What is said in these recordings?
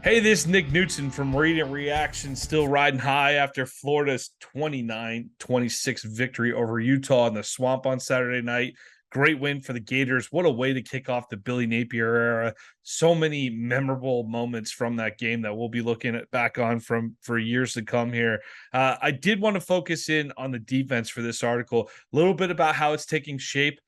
Hey, this is Nick Knudsen from Radiant Reaction, still riding high after Florida's 29-26 victory over Utah in the Swamp on Saturday night. Great win for the Gators. What a way to kick off the Billy Napier era. So many memorable moments from that game that we'll be looking at back on for years to come here. I did want to focus in on the defense for this article, a little bit about how it's taking shape,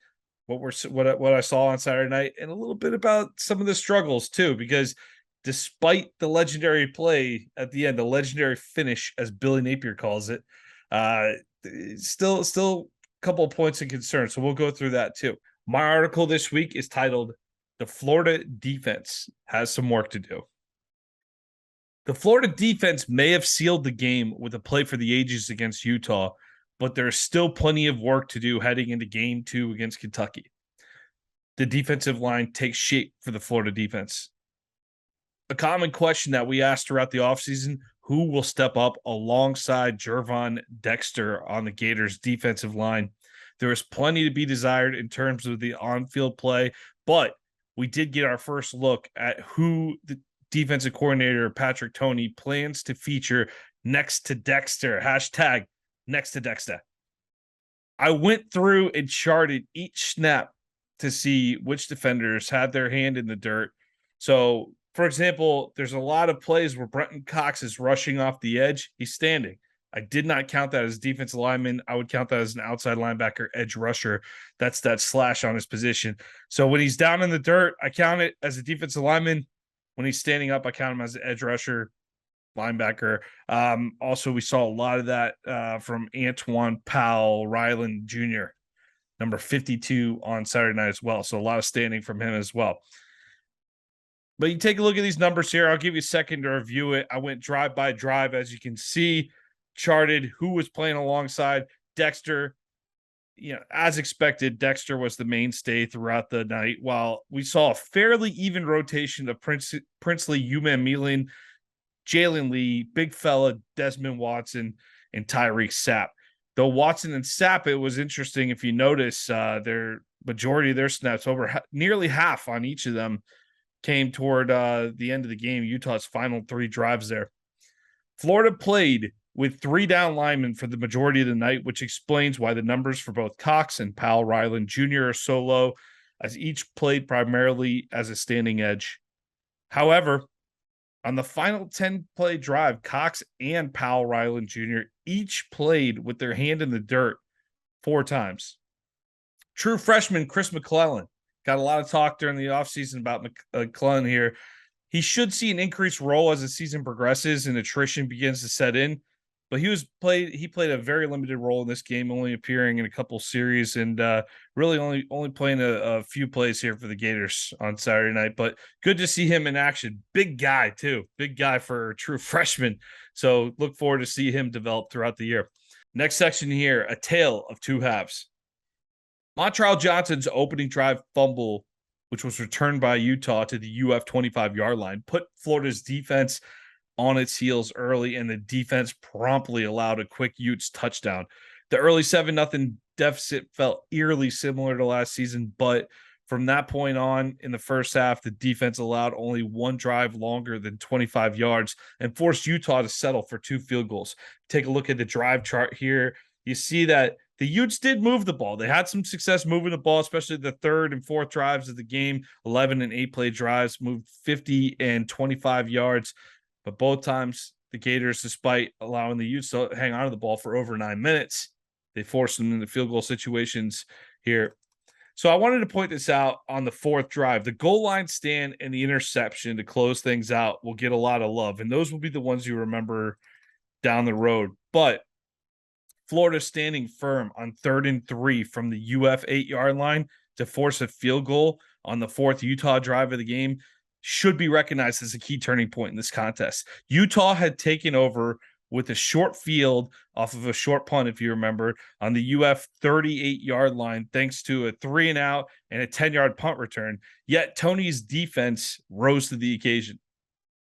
what I saw on Saturday night, and a little bit about some of the struggles too, because despite the legendary play at the end, the legendary finish, as Billy Napier calls it, uh, still a couple of points of concern. So we'll go through that too. My article this week is titled "The Florida Defense Has Some Work to Do." The Florida defense may have sealed the game with a play for the ages against Utah, but there's still plenty of work to do heading into game 2 against Kentucky. The defensive line takes shape for the Florida defense. A common question that we asked throughout the offseason: who will step up alongside Gervon Dexter on the Gators defensive line? There is plenty to be desired in terms of the on-field play, but we did get our first look at who the defensive coordinator, Patrick Toney, plans to feature next to Dexter. Hashtag next to Dexter. I went through and charted each snap to see which defenders had their hand in the dirt. So, for example, there's a lot of plays where Brenton Cox is rushing off the edge. He's standing. I did not count that as defensive lineman. I would count that as an outside linebacker, edge rusher. That's that slash on his position. So when he's down in the dirt, I count it as a defensive lineman. When he's standing up, I count him as an edge rusher, linebacker. Also, we saw a lot of that from Antoine Powell Ryland Jr., number 52 on Saturday night as well. So a lot of standing from him as well. But you take a look at these numbers here. I'll give you a second to review it. I went drive by drive, as you can see, charted who was playing alongside Dexter. As expected, Dexter was the mainstay throughout the night, while we saw a fairly even rotation of Princely, Uman Jalen Lee, big fella, Desmond Watson, and Tyreek Sapp. Though Watson and Sapp, it was interesting if you notice their majority of their snaps, nearly half on each of them, came toward the end of the game, Utah's final 3 drives there. Florida played with 3 down linemen for the majority of the night, which explains why the numbers for both Cox and Powell Ryland Jr. are so low, as each played primarily as a standing edge. However, on the final 10-play drive, Cox and Powell Ryland Jr. each played with their hand in the dirt 4 times. True freshman Chris McClellan got a lot of talk during the offseason about McClellan here. He should see an increased role as the season progresses and attrition begins to set in. But he played a very limited role in this game, only appearing in a couple series and really only playing a few plays here for the Gators on Saturday night. But good to see him in action. Big guy, too. Big guy for a true freshman. So look forward to see him develop throughout the year. Next section here, a tale of 2 halves. Montrell Johnson's opening drive fumble, which was returned by Utah to the UF 25-yard line, put Florida's defense on its heels early, and the defense promptly allowed a quick Utes touchdown. The early 7-0 deficit felt eerily similar to last season, but from that point on in the first half, the defense allowed only 1 drive longer than 25 yards and forced Utah to settle for 2 field goals. Take a look at the drive chart here. You see that the Utes did move the ball. They had some success moving the ball, especially the 3rd and 4th drives of the game. 11 and 8-play drives, moved 50 and 25 yards. But both times, the Gators, despite allowing the Utes to hang on to the ball for over 9 minutes, they forced them into field goal situations here. So I wanted to point this out on the 4th drive. The goal line stand and the interception to close things out will get a lot of love, and those will be the ones you remember down the road. But Florida standing firm on 3rd and 3 from the UF 8-yard line to force a field goal on the 4th Utah drive of the game should be recognized as a key turning point in this contest. Utah had taken over with a short field off of a short punt, if you remember, on the UF 38-yard line, thanks to a 3-and-out and a 10-yard punt return. Yet Toney's defense rose to the occasion.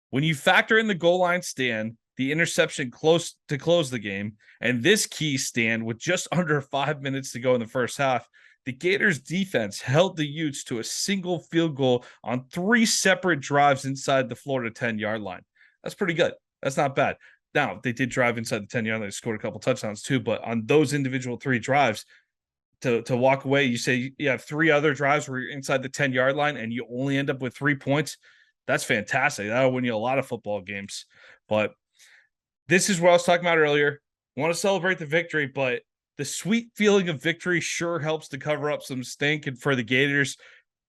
When you factor in the goal line stand, the interception close to close the game, and this key stand with just under 5 minutes to go in the first half, The Gators defense held the Utes to a single field goal on 3 separate drives inside the Florida 10-yard line. That's pretty good. That's not bad. Now, they did drive inside the 10-yard line. They scored a couple touchdowns too, but on those individual 3 drives, to walk away, you say you have 3 other drives where you're inside the 10-yard line and you only end up with 3 points. That's fantastic. That'll win you a lot of football games. But this is what I was talking about earlier. I want to celebrate the victory, but the sweet feeling of victory sure helps to cover up some stink. And for the Gators,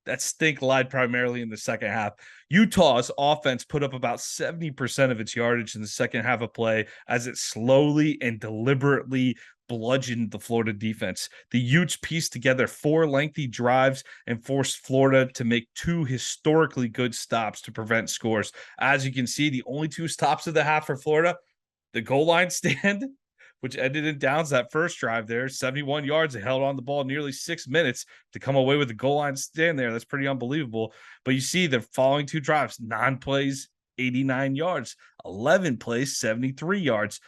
that stink lied primarily in the second half. Utah's offense put up about 70% of its yardage in the second half of play as it slowly and deliberately bludgeoned the Florida defense. The Utes pieced together 4 lengthy drives and forced Florida to make 2 historically good stops to prevent scores. As you can see, the only 2 stops of the half for Florida, the goal line stand, which ended in downs that first drive there, 71 yards. They held on the ball nearly 6 minutes to come away with the goal line stand there. That's pretty unbelievable. But you see the following 2 drives, 9 plays, 89 yards, 11 plays, 73 yards,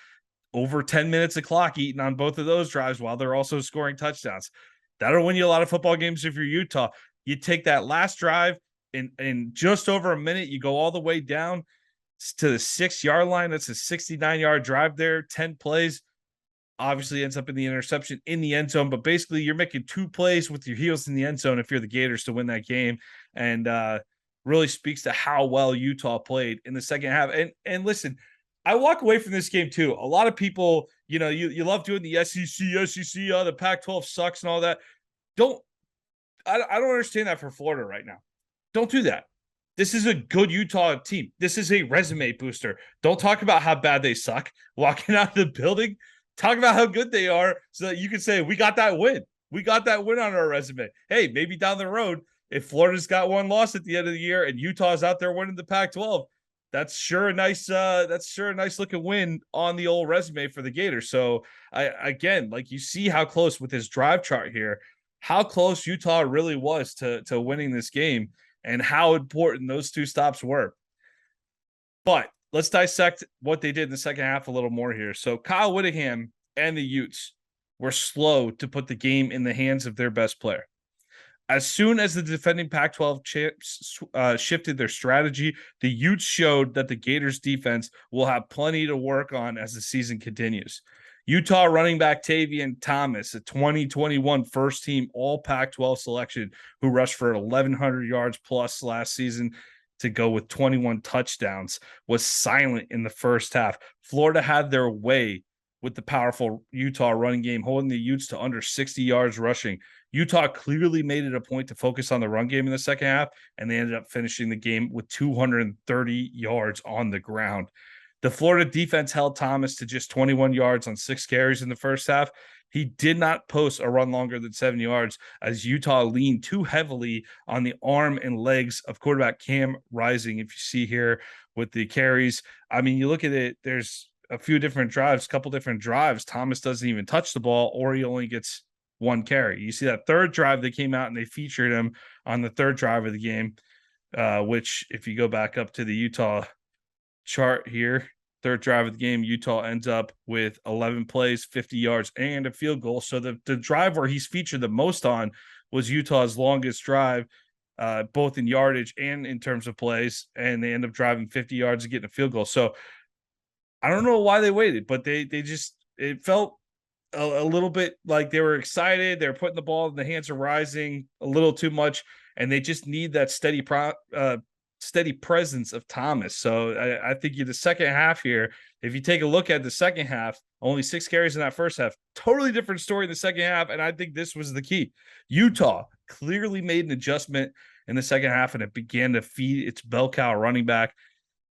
over 10 minutes of clock eaten on both of those drives while they're also scoring touchdowns. That'll win you a lot of football games if you're Utah. You take that last drive in just over a minute, you go all the way down to the 6-yard line. That's a 69-yard drive there, 10 plays. Obviously ends up in the interception in the end zone, but basically you're making 2 plays with your heels in the end zone if you're the Gators to win that game. And really speaks to how well Utah played in the second half. And listen, I walk away from this game too. A lot of people, you love doing the SEC, the Pac-12 sucks and all that. I don't understand that for Florida right now. Don't do that. This is a good Utah team. This is a resume booster. Don't talk about how bad they suck walking out of the building. Talk about how good they are so that you can say, we got that win. We got that win on our resume. Hey, maybe down the road, if Florida's got 1 loss at the end of the year and Utah's out there winning the Pac-12, that's sure a nice looking win on the old resume for the Gators. So again, like you see how close with this drive chart here, how close Utah really was to winning this game and how important those 2 stops were. But let's dissect what they did in the second half a little more here. So Kyle Whittingham and the Utes were slow to put the game in the hands of their best player. As soon as the defending Pac-12 champs shifted their strategy, the Utes showed that the Gators defense will have plenty to work on as the season continues. Utah running back Tavian Thomas, a 2021 first-team all Pac-12 selection who rushed for 1,100 yards plus last season to go with 21 touchdowns, was silent in the first half. Florida had their way with the powerful Utah running game, holding the Utes to under 60 yards rushing. Utah clearly made it a point to focus on the run game in the second half, and they ended up finishing the game with 230 yards on the ground. The Florida defense held Thomas to just 21 yards on 6 carries in the first half. He did not post a run longer than 7 yards as Utah leaned too heavily on the arm and legs of quarterback Cam Rising. If you see here with the carries, I mean, you look at it, there's a few different drives, couple different drives. Thomas doesn't even touch the ball, or he only gets 1 carry. You see that third drive, they came out and they featured him on the third drive of the game, which if you go back up to the Utah chart here, third drive of the game, Utah ends up with 11 plays, 50 yards, and a field goal. So the drive where he's featured the most on was Utah's longest drive, both in yardage and in terms of plays, and they end up driving 50 yards and getting a field goal. So I don't know why they waited, but they just, it felt a little bit like they were excited. They're putting the ball in the hands of Rising a little too much, and they just need that steady presence of Thomas. So I think the second half here, if you take a look at the second half, only 6 carries in that first half, totally different story in the second half. And I think this was the key. Utah clearly made an adjustment in the second half, and it began to feed its bell cow running back.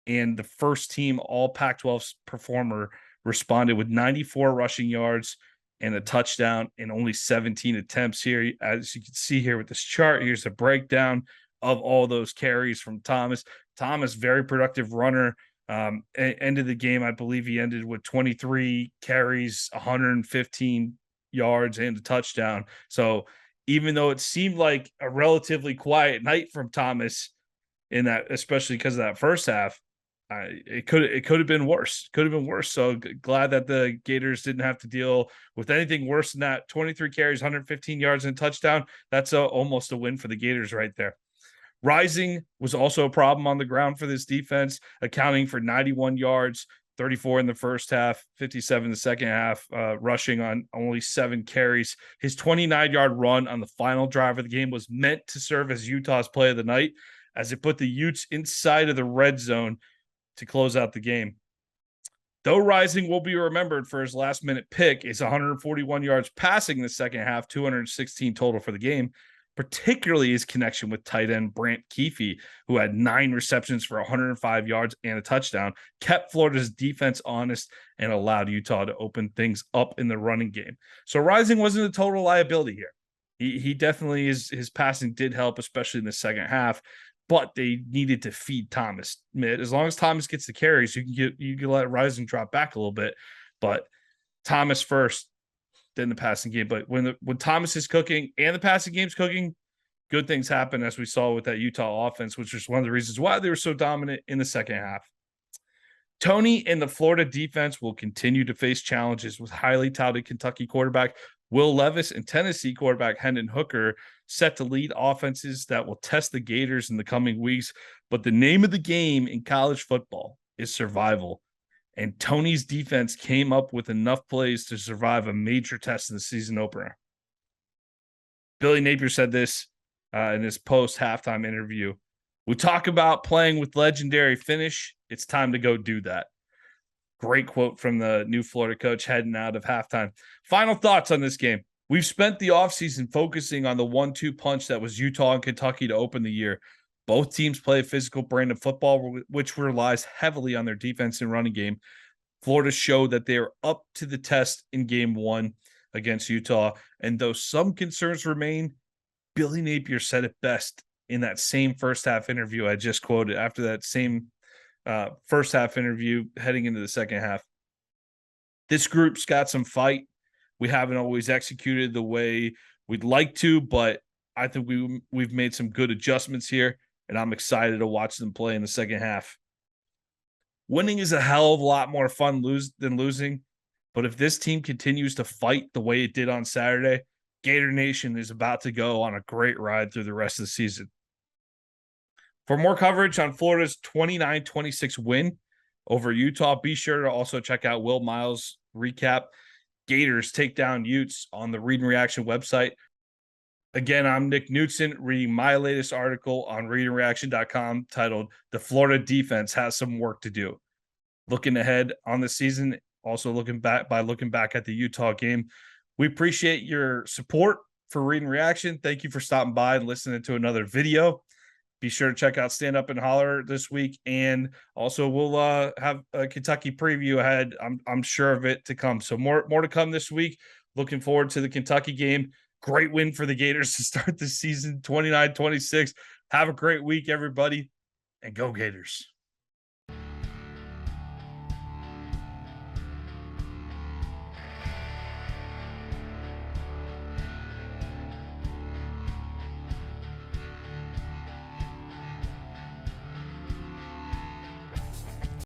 And the first team all Pac-12 performer responded with 94 rushing yards and a touchdown in only 17 attempts here. As you can see here with this chart, here's a breakdown of all those carries from Thomas. Thomas, very productive runner. Ended the game, I believe he ended with 23 carries, 115 yards, and a touchdown. So even though it seemed like a relatively quiet night from Thomas in that, especially because of that first half, It could have been worse. Could have been worse. So glad that the Gators didn't have to deal with anything worse than that. 23 carries, 115 yards, and a touchdown. That's almost a win for the Gators right there. Rising was also a problem on the ground for this defense, accounting for 91 yards, 34 in the first half, 57 in the second half, rushing on only 7 carries. His 29-yard run on the final drive of the game was meant to serve as Utah's play of the night, as it put the Utes inside of the red zone to close out the game. Though Rising will be remembered for his last-minute pick, is 141 yards passing in the second half, 216 total for the game, particularly his connection with tight end Brant Keefe, who had 9 receptions for 105 yards and a touchdown, kept Florida's defense honest and allowed Utah to open things up in the running game. So Rising wasn't a total liability here. He definitely his passing did help, especially in the second half, but they needed to feed Thomas. As long as Thomas gets the carries, you can let Rising drop back a little bit, but Thomas first, then the passing game. But when Thomas is cooking and the passing game's cooking, good things happen, as we saw with that Utah offense, which was one of the reasons why they were so dominant in the second half. Tony and the Florida defense will continue to face challenges with highly touted Kentucky quarterback Will Levis and Tennessee quarterback Hendon Hooker set to lead offenses that will test the Gators in the coming weeks. But the name of the game in college football is survival. And Tony's defense came up with enough plays to survive a major test in the season opener. Billy Napier said this in his post-halftime interview. We talk about playing with legendary finish. It's time to go do that. Great quote from the new Florida coach heading out of halftime. Final thoughts on this game. We've spent the offseason focusing on the 1-2 punch that was Utah and Kentucky to open the year. Both teams play a physical brand of football, which relies heavily on their defense and running game. Florida showed that they are up to the test in game 1 against Utah. And though some concerns remain, Billy Napier said it best in that same first half interview I just quoted, after that same first half interview heading into the second half. This group's got some fight. We haven't always executed the way we'd like to, but I think we've made some good adjustments here, and I'm excited to watch them play in the second half. Winning is a hell of a lot more fun than losing, but if this team continues to fight the way it did on Saturday, Gator Nation is about to go on a great ride through the rest of the season. For more coverage on Florida's 29-26 win over Utah, be sure to also check out Will Miles' recap. Gators take down Utes on the Read and Reaction website. Again, I'm Nick Knudsen, reading my latest article on readandreaction.com titled "The Florida Defense Has Some Work to Do." Looking ahead on the season, also looking back at the Utah game. We appreciate your support for Read and Reaction. Thank you for stopping by and listening to another video. Be sure to check out Stand Up and Holler this week, and also we'll have a Kentucky preview ahead. I'm sure of it to come. So more to come this week. Looking forward to the Kentucky game. Great win for the Gators to start the season, 29-26. Have a great week, everybody, and go Gators.